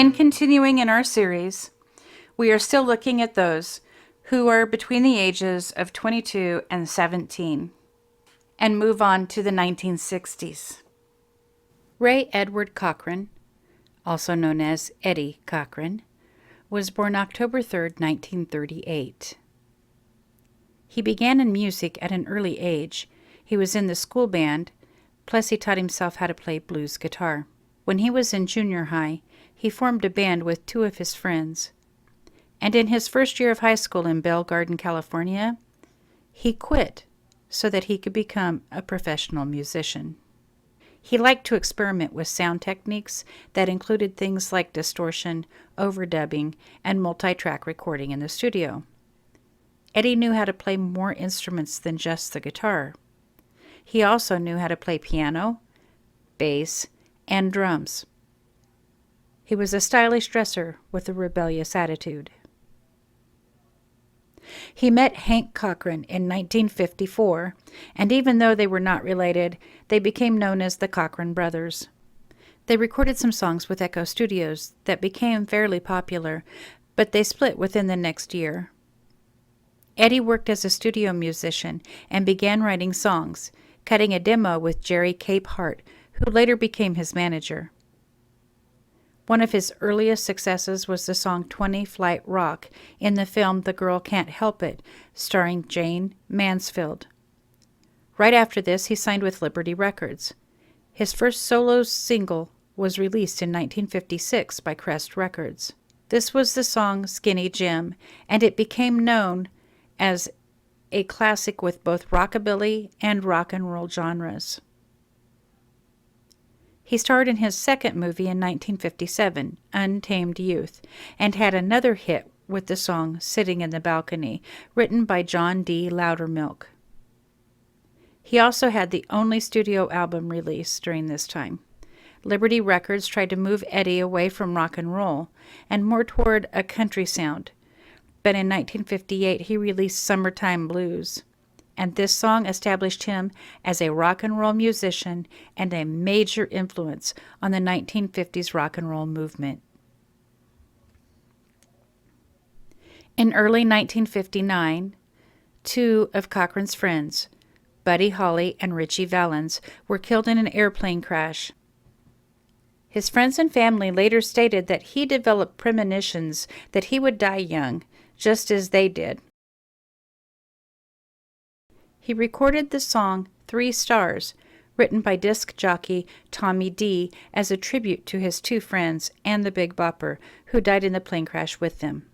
In continuing in our series, we are still looking at those who are between the ages of 22 and 17 and move on to the 1960s. Ray Edward Cochran, also known as Eddie Cochran, was born October 3, 1938. He began in music at an early age. He was in the school band, plus he taught himself how to play blues guitar. When he was in junior high, he formed a band with two of his friends. And in his first year of high school in Bell Garden, California, he quit so that he could become a professional musician. He liked to experiment with sound techniques that included things like distortion, overdubbing, and multi-track recording in the studio. Eddie knew how to play more instruments than just the guitar. He also knew how to play piano, bass, and drums. He was a stylish dresser with a rebellious attitude. He met Hank Cochran in 1954, and even though they were not related, they became known as the Cochran Brothers. They recorded some songs with Echo Studios that became fairly popular, but they split within the next year. Eddie worked as a studio musician and began writing songs, cutting a demo with Jerry Capehart, who later became his manager. One of his earliest successes was the song 20 Flight Rock in the film The Girl Can't Help It, starring Jane Mansfield. Right after this, he signed with Liberty Records. His first solo single was released in 1956 by Crest Records. This was the song Skinny Jim, and it became known as a classic with both rockabilly and rock and roll genres. He starred in his second movie in 1957, Untamed Youth, and had another hit with the song Sitting in the Balcony, written by John D. Loudermilk. He also had the only studio album released during this time. Liberty Records tried to move Eddie away from rock and roll and more toward a country sound, but in 1958 he released Summertime Blues, and this song established him as a rock and roll musician and a major influence on the 1950s rock and roll movement. In early 1959, two of Cochran's friends, Buddy Holly and Richie Valens, were killed in an airplane crash. His friends and family later stated that he developed premonitions that he would die young, just as they did. He recorded the song 3 Stars, written by disc jockey Tommy D, as a tribute to his two friends and the Big Bopper, who died in the plane crash with them.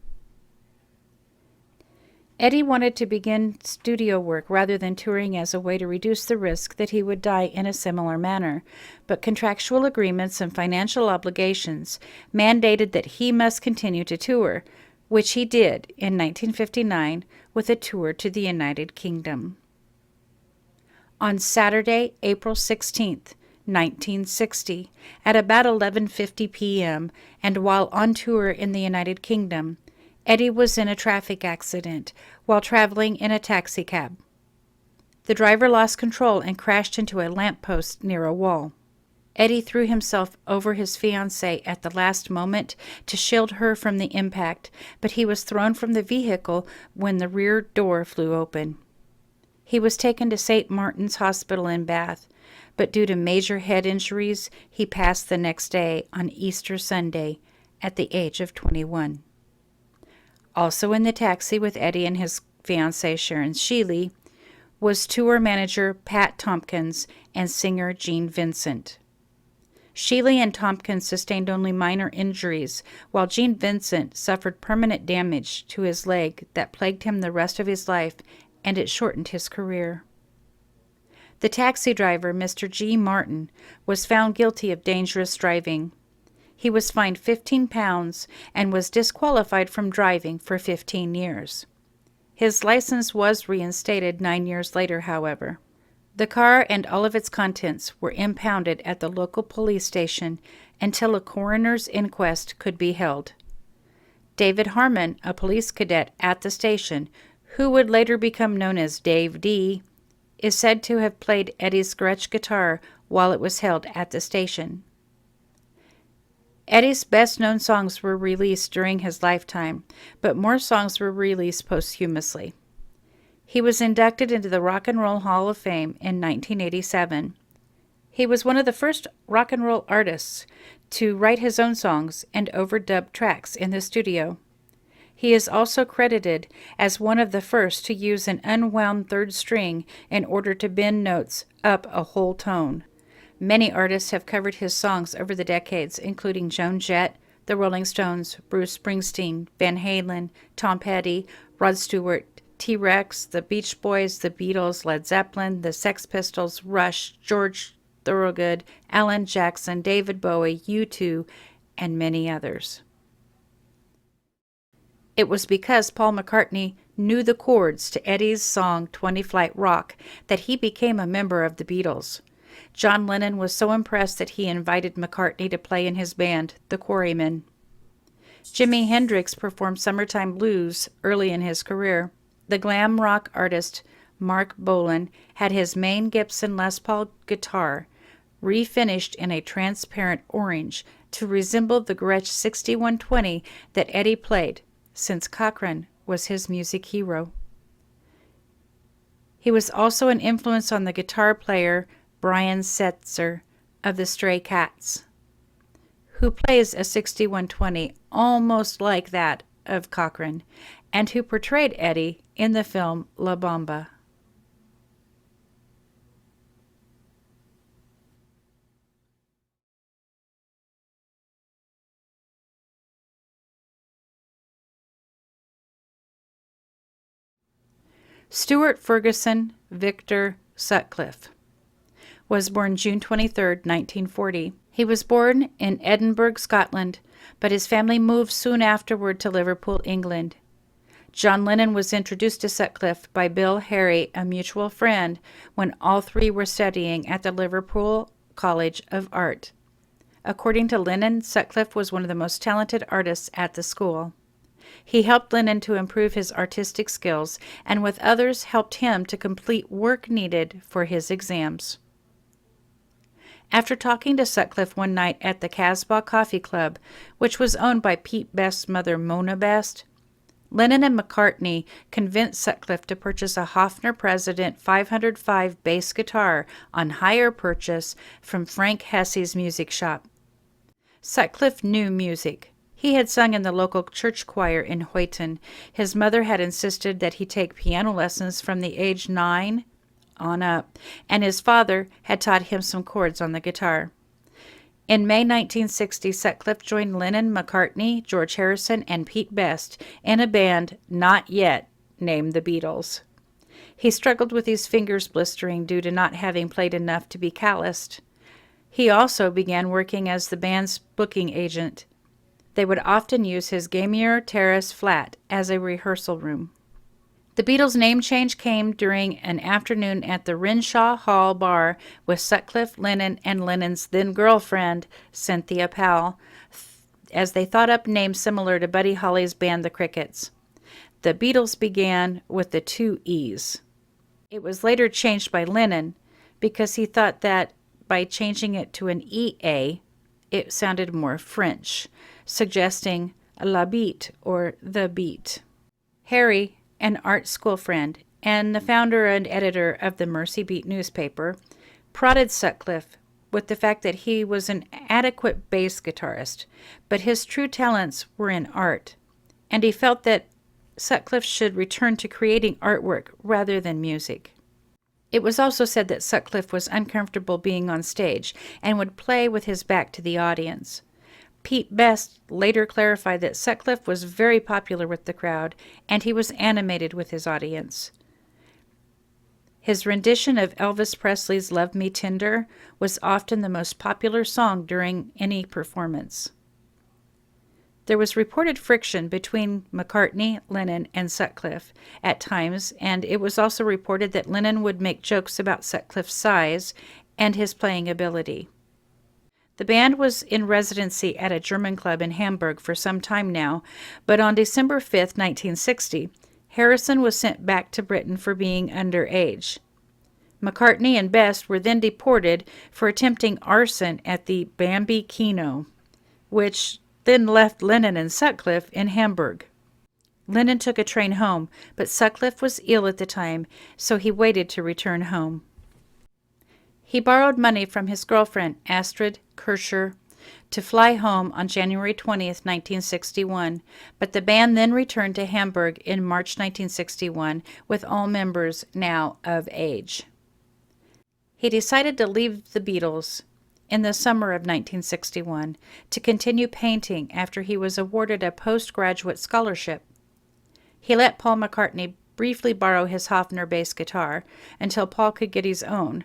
Eddie wanted to begin studio work rather than touring as a way to reduce the risk that he would die in a similar manner, but contractual agreements and financial obligations mandated that he must continue to tour, which he did in 1959 with a tour to the United Kingdom. On Saturday, April 16, 1960, at about 11:50 p.m., and while on tour in the United Kingdom, Eddie was in a traffic accident while traveling in a taxicab. The driver lost control and crashed into a lamppost near a wall. Eddie threw himself over his fiancée at the last moment to shield her from the impact, but he was thrown from the vehicle when the rear door flew open. He was taken to St. Martin's Hospital in Bath, but due to major head injuries, he passed the next day on Easter Sunday at the age of 21. Also in the taxi with Eddie and his fiancée Sharon Sheely was tour manager Pat Tompkins and singer Gene Vincent. Sheely and Tompkins sustained only minor injuries, while Gene Vincent suffered permanent damage to his leg that plagued him the rest of his life, and it shortened his career. The taxi driver, Mr. G. Martin, was found guilty of dangerous driving. He was fined 15 pounds and was disqualified from driving for 15 years. His license was reinstated 9 years later, however. The car and all of its contents were impounded at the local police station until a coroner's inquest could be held. David Harmon, a police cadet at the station, who would later become known as Dave D, is said to have played Eddie's Gretsch guitar while it was held at the station. Eddie's best-known songs were released during his lifetime, but more songs were released posthumously. He was inducted into the Rock and Roll Hall of Fame in 1987. He was one of the first rock and roll artists to write his own songs and overdub tracks in the studio. He is also credited as one of the first to use an unwound third string in order to bend notes up a whole tone. Many artists have covered his songs over the decades, including Joan Jett, the Rolling Stones, Bruce Springsteen, Van Halen, Tom Petty, Rod Stewart, T-Rex, the Beach Boys, the Beatles, Led Zeppelin, the Sex Pistols, Rush, George Thorogood, Alan Jackson, David Bowie, U2, and many others. It was because Paul McCartney knew the chords to Eddie's song 20 Flight Rock that he became a member of the Beatles. John Lennon was so impressed that he invited McCartney to play in his band, the Quarrymen. Jimi Hendrix performed Summertime Blues early in his career. The glam rock artist Mark Bolan had his main Gibson Les Paul guitar refinished in a transparent orange to resemble the Gretsch 6120 that Eddie played, since Cochran was his music hero. He was also an influence on the guitar player Brian Setzer of the Stray Cats, who plays a 6120 almost like that of Cochran, and who portrayed Eddie in the film La Bamba. Stuart Ferguson Victor Sutcliffe was born June 23, 1940. He was born in Edinburgh, Scotland, but his family moved soon afterward to Liverpool, England. John Lennon was introduced to Sutcliffe by Bill Harry, a mutual friend, when all three were studying at the Liverpool College of Art. According to Lennon, Sutcliffe was one of the most talented artists at the school. He helped Lennon to improve his artistic skills, and with others helped him to complete work needed for his exams. After talking to Sutcliffe one night at the Casbah Coffee Club, which was owned by Pete Best's mother Mona Best, Lennon and McCartney convinced Sutcliffe to purchase a Hofner President 505 bass guitar on hire purchase from Frank Hesse's music shop. Sutcliffe knew music. He had sung in the local church choir in Hoyton. His mother had insisted that he take piano lessons from the age 9 on up, and his father had taught him some chords on the guitar. In May 1960, Sutcliffe joined Lennon, McCartney, George Harrison, and Pete Best in a band not yet named the Beatles. He struggled with his fingers blistering due to not having played enough to be calloused. He also began working as the band's booking agent. They would often use his Gamier Terrace flat as a rehearsal room. The Beatles' name change came during an afternoon at the Renshaw Hall bar with Sutcliffe, Lennon, and Lennon's then-girlfriend, Cynthia Powell, as they thought up names similar to Buddy Holly's band The Crickets. The Beatles began with the two E's. It was later changed by Lennon because he thought that by changing it to an EA, it sounded more French, suggesting La Beat or The Beat. Harry, an art school friend, and the founder and editor of the Mercy Beat newspaper, prodded Sutcliffe with the fact that he was an adequate bass guitarist, but his true talents were in art, and he felt that Sutcliffe should return to creating artwork rather than music. It was also said that Sutcliffe was uncomfortable being on stage and would play with his back to the audience. Pete Best later clarified that Sutcliffe was very popular with the crowd, and he was animated with his audience. His rendition of Elvis Presley's Love Me Tender was often the most popular song during any performance. There was reported friction between McCartney, Lennon, and Sutcliffe at times, and it was also reported that Lennon would make jokes about Sutcliffe's size and his playing ability. The band was in residency at a German club in Hamburg for some time now, but on December 5, 1960, Harrison was sent back to Britain for being underage. McCartney and Best were then deported for attempting arson at the Bambi Kino. which then left Lennon and Sutcliffe in Hamburg. Lennon took a train home, but Sutcliffe was ill at the time, so he waited to return home. He borrowed money from his girlfriend, Astrid Kircher, to fly home on January 20th, 1961, but the band then returned to Hamburg in March 1961 with all members now of age. He decided to leave the Beatles in the summer of 1961 to continue painting after he was awarded a postgraduate scholarship. He let Paul McCartney briefly borrow his Hofner bass guitar until Paul could get his own,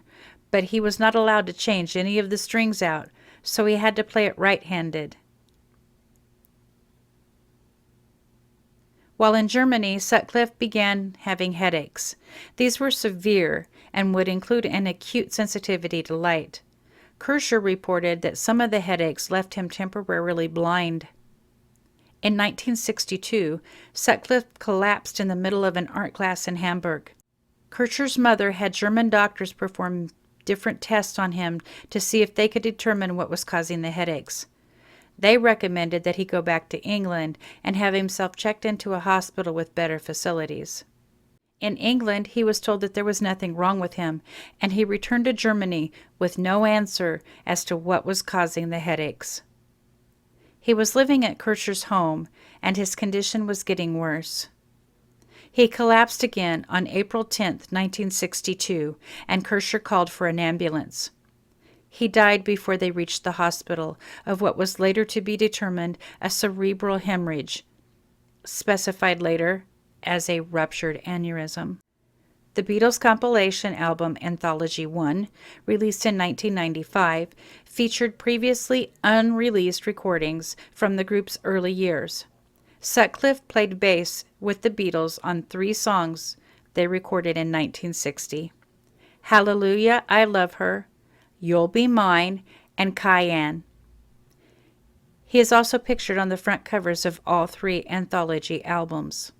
but he was not allowed to change any of the strings out, so he had to play it right-handed. While in Germany, Sutcliffe began having headaches. These were severe and would include an acute sensitivity to light. Kircher reported that some of the headaches left him temporarily blind. In 1962, Sutcliffe collapsed in the middle of an art class in Hamburg. Kircher's mother had German doctors perform different tests on him to see if they could determine what was causing the headaches. They recommended that he go back to England and have himself checked into a hospital with better facilities. In England, he was told that there was nothing wrong with him, and he returned to Germany with no answer as to what was causing the headaches. He was living at Kircher's home, and his condition was getting worse. He collapsed again on April 10, 1962, and Kircher called for an ambulance. He died before they reached the hospital of what was later to be determined a cerebral hemorrhage, specified later as a ruptured aneurysm. The Beatles compilation album Anthology 1, released in 1995, featured previously unreleased recordings from the group's early years. Sutcliffe played bass with the Beatles on 3 songs they recorded in 1960: Hallelujah, I Love Her, You'll Be Mine, and Cayenne. He is also pictured on the front covers of all 3 anthology albums.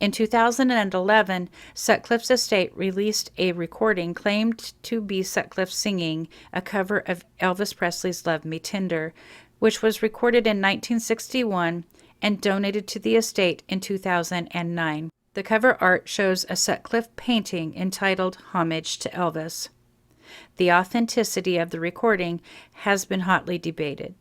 In 2011, Sutcliffe's estate released a recording claimed to be Sutcliffe singing a cover of Elvis Presley's Love Me Tender, which was recorded in 1961 and donated to the estate in 2009. The cover art shows a Sutcliffe painting entitled Homage to Elvis. The authenticity of the recording has been hotly debated.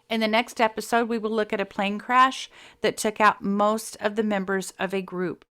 In the next episode, we will look at a plane crash that took out most of the members of a group.